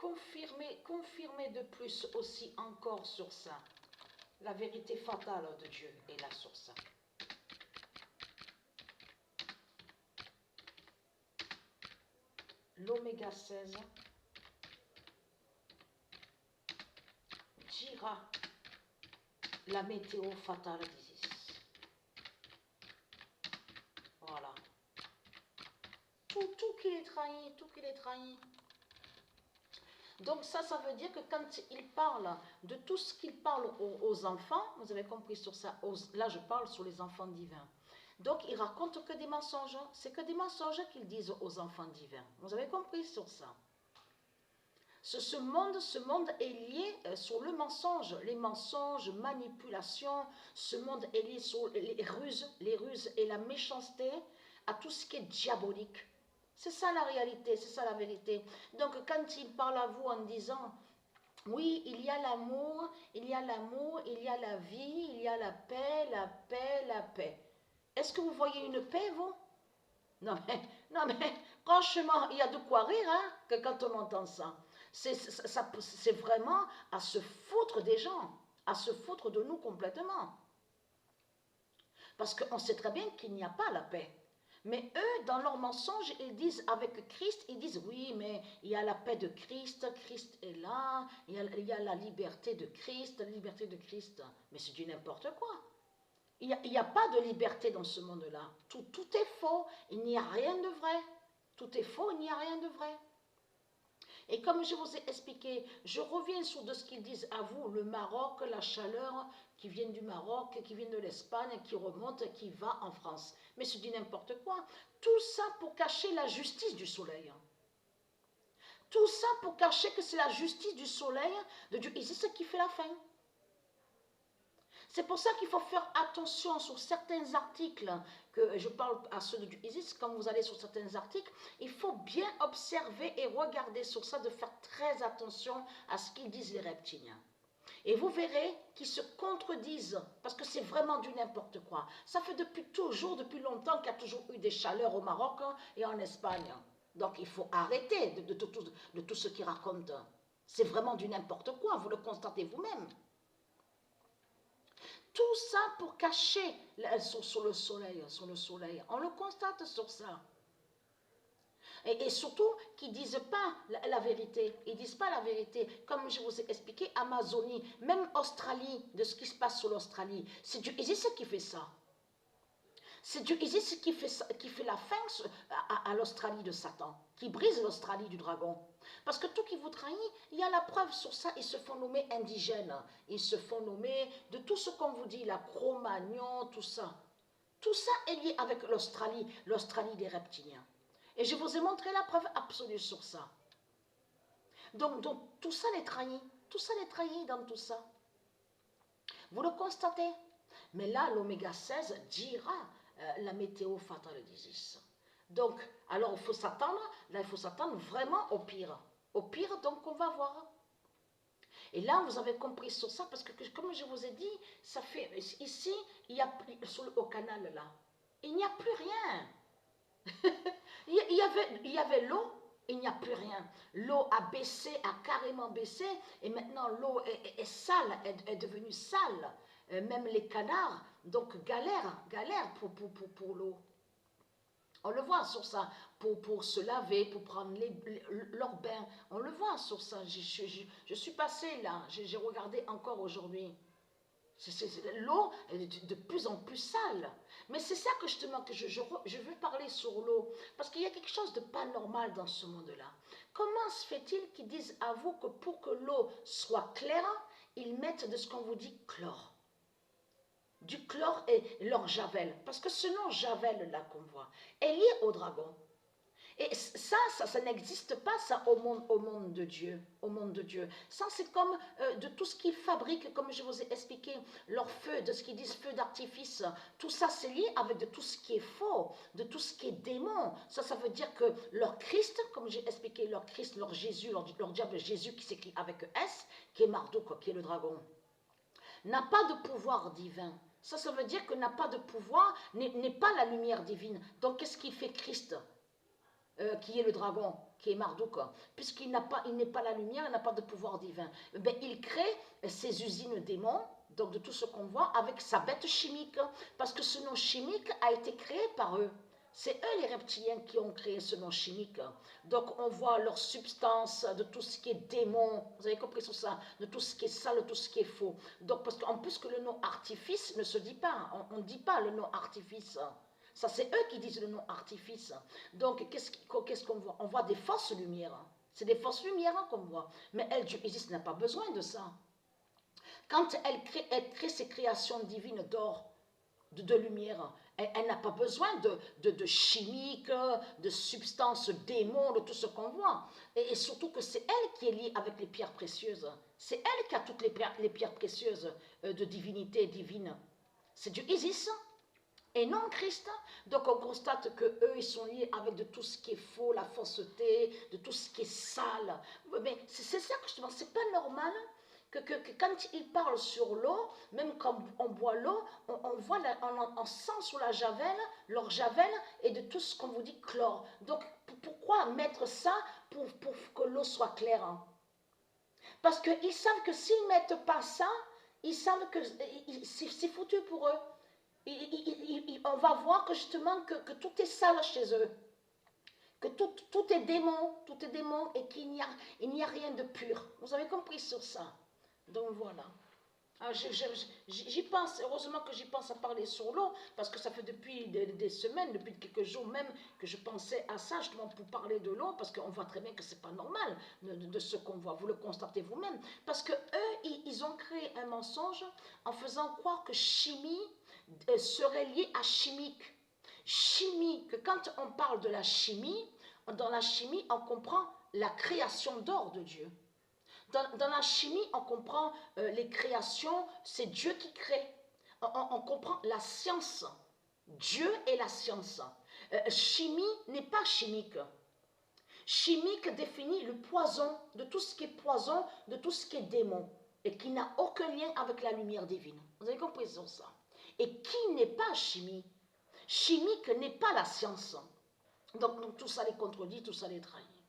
confirmer de plus aussi encore sur ça. La vérité fatale de Dieu est là sur ça. L'oméga 16 dira la météo fatale d'Isis. Voilà. Tout qu'il est trahi, tout qu'il est trahi. Donc ça veut dire que quand il parle de tout ce qu'il parle aux enfants, vous avez compris sur ça, là je parle sur les enfants divins. Donc il raconte que des mensonges, c'est que des mensonges qu'ils disent aux enfants divins. Vous avez compris sur ça. Ce monde est lié sur le mensonge, les mensonges, manipulations, ce monde est lié sur les ruses et la méchanceté, à tout ce qui est diabolique. C'est ça la réalité, c'est ça la vérité. Donc quand il parle à vous en disant, oui, il y a l'amour, il y a l'amour, il y a la vie, il y a la paix, la paix, la paix. Est-ce que vous voyez une paix, vous? Non mais, franchement, il y a de quoi rire, hein, que quand on entend ça. C'est vraiment à se foutre des gens, à se foutre de nous complètement. Parce qu'on sait très bien qu'il n'y a pas la paix. Mais eux, dans leur mensonge, ils disent avec Christ, ils disent oui, mais il y a la paix de Christ, Christ est là, il y a la liberté de Christ, la liberté de Christ. Mais c'est du n'importe quoi. Il n'y a pas de liberté dans ce monde-là. Tout est faux, il n'y a rien de vrai. Tout est faux, il n'y a rien de vrai. Et comme je vous ai expliqué, je reviens sur de ce qu'ils disent à vous, le Maroc, la chaleur qui vient du Maroc, qui vient de l'Espagne, qui remonte, qui va en France. Mais c'est du n'importe quoi. Tout ça pour cacher la justice du soleil. Tout ça pour cacher que c'est la justice du soleil de Dieu. Et c'est ce qui fait la fin. C'est pour ça qu'il faut faire attention sur certains articles, que je parle à ceux de Isis, quand vous allez sur certains articles, il faut bien observer et regarder sur ça, de faire très attention à ce qu'ils disent les reptiliens. Et vous verrez qu'ils se contredisent, parce que c'est vraiment du n'importe quoi. Ça fait depuis longtemps qu'il y a toujours eu des chaleurs au Maroc et en Espagne. Donc il faut arrêter de tout ce qu'ils racontent. C'est vraiment du n'importe quoi, vous le constatez vous-même. Tout ça pour cacher sur le soleil. On le constate sur ça. Et surtout qu'ils ne disent pas la vérité. Ils ne disent pas la vérité. Comme je vous ai expliqué, Amazonie, même Australie, de ce qui se passe sur l'Australie, c'est Dieu Isis qui fait ça. C'est Dieu Isis qui fait la fin à l'Australie de Satan, qui brise l'Australie du dragon. Parce que tout qui vous trahit, il y a la preuve sur ça, ils se font nommer indigènes, ils se font nommer de tout ce qu'on vous dit, la Cro-Magnon, tout ça. Tout ça est lié avec l'Australie des reptiliens. Et je vous ai montré la preuve absolue sur ça. Donc tout ça les trahit, dans tout ça. Vous le constatez. Mais là, l'oméga 16 dira la météo fatale d'Isis. Donc, alors il faut s'attendre vraiment au pire. Au pire, donc, on va voir. Et là, vous avez compris sur ça, parce que comme je vous ai dit, ça fait, ici, il y a, au canal là, il n'y a plus rien. il y avait l'eau, il n'y a plus rien. L'eau a baissé, a carrément baissé, et maintenant l'eau est sale, est devenue sale. Même les canards, donc galèrent pour l'eau. On le voit sur ça, pour se laver, pour prendre leur bain. On le voit sur ça. Je suis passée là, j'ai regardé encore aujourd'hui. L'eau est de plus en plus sale. Mais c'est ça que justement que je veux parler sur l'eau. Parce qu'il y a quelque chose de pas normal dans ce monde-là. Comment se fait-il qu'ils disent à vous que pour que l'eau soit claire, ils mettent de ce qu'on vous dit chlore? Du chlore et leur javel. Parce que ce nom javel là qu'on voit est lié au dragon. Et ça n'existe pas ça au monde de Dieu. Ça c'est comme de tout ce qu'ils fabriquent, comme je vous ai expliqué, leur feu, de ce qu'ils disent feu d'artifice. Tout ça c'est lié avec de tout ce qui est faux, de tout ce qui est démon. Ça veut dire que leur Christ, comme j'ai expliqué, leur Christ, leur Jésus, leur diable Jésus qui s'écrit avec S, qui est Marduk, qui est le dragon, n'a pas de pouvoir divin. Ça veut dire que n'a pas de pouvoir, n'est pas la lumière divine. Donc qu'est-ce qui fait Christ, qui est le dragon? qui est Marduk, puisqu'il il n'est pas la lumière, il n'a pas de pouvoir divin. Ben, il crée ses usines démons, donc de tout ce qu'on voit, avec sa bête chimique, parce que ce nom chimique a été créé par eux. C'est eux les reptiliens qui ont créé ce nom chimique. Donc on voit leur substance, de tout ce qui est démon, vous avez compris sur ça, de tout ce qui est sale, de tout ce qui est faux. Donc parce qu'en plus que le nom artifice ne se dit pas, on ne dit pas le nom artifice. Ça c'est eux qui disent le nom artifice. Donc qu'est-ce qu'on voit? On voit des fausses lumières. C'est des fausses lumières qu'on voit. Mais elle, Dieu Isis, n'a pas besoin de ça. Quand elle crée ses créations divines d'or, de lumière. Elle n'a pas besoin de chimiques, de substances démons, de tout ce qu'on voit. Et surtout que c'est elle qui est liée avec les pierres précieuses. C'est elle qui a toutes les pierres précieuses de divinité divine. C'est Dieu Isis et non Christ. Donc on constate qu'eux, ils sont liés avec de tout ce qui est faux, la fausseté, de tout ce qui est sale. Mais c'est ça que je te demande, c'est pas normal que quand ils parlent sur l'eau, même quand on boit l'eau, on sent sur la javel, leur javel, et de tout ce qu'on vous dit chlore. Donc pourquoi mettre ça pour que l'eau soit claire, hein? Parce qu'ils savent que s'ils ne mettent pas ça, ils savent que c'est foutu pour eux. On va voir que justement que tout est sale chez eux. Que tout est démon et qu'il n'y a rien de pur. Vous avez compris sur ça? Donc voilà. J'y pense, heureusement que j'y pense à parler sur l'eau, parce que ça fait depuis des semaines, depuis quelques jours même, que je pensais à ça, justement pour parler de l'eau, parce qu'on voit très bien que c'est pas normal de ce qu'on voit, vous le constatez vous-même. Parce que eux, ils ont créé un mensonge en faisant croire que chimie serait liée à chimique. Chimie, que quand on parle de la chimie, dans la chimie, on comprend la création d'or de Dieu. Dans la chimie, on comprend les créations, c'est Dieu qui crée. On comprend la science. Dieu est la science. Chimie n'est pas chimique. Chimique définit le poison, de tout ce qui est poison, de tout ce qui est démon, et qui n'a aucun lien avec la lumière divine. Vous avez compris sur ça? Et qui n'est pas chimie? Chimique n'est pas la science. Donc tout ça les contredit, tout ça les trahit.